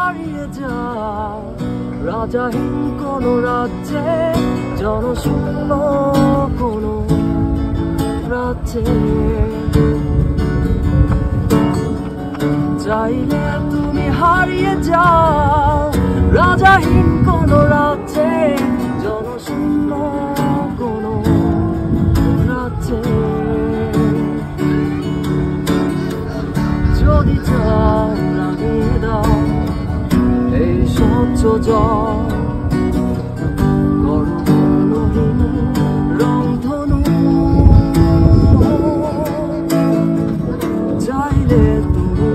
হারিয়ে যাও রাজাহীন কোনো রাজ্যে, জনশূন্য কোনো রাজ্যে। চাইলে তুমি হারিয়ে যাও রাজাহীন কোনো রাজ্যে, জনশূন্য কোনো রাজ্যে। যদি চাও লাগিয়ে দাও এই স্বচ্ছ জল, গর্বহীন রংধনু। চাইলে তুমি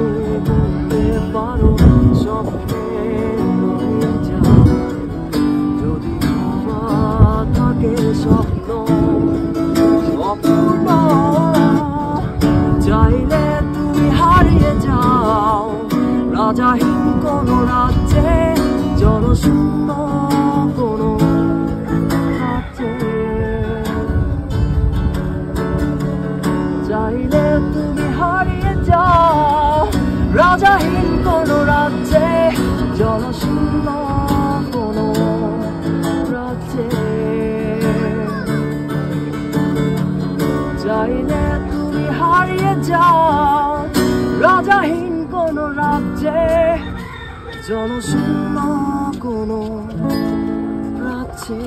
বলতে পারো স্বপ্নের নদী যাও, যদি তোমার থাকে স্বপ্ন অপূর্ণ। চাইলে তুমি হারিয়ে যাও রাজাহীন কোনো রাজ্যে, জনশূন্য কোনো রাজ্যে। চাইলে তুমি হারিয়ে যাও রাজাহীন কোনো রাজ্যে, জনশূন্য কোনো রাজ্যে। চাইলে তুমি হারিয়ে যাও রাজাহীন কোনো রাজ্যে, জনশূন্য কোনো রাজ্যে।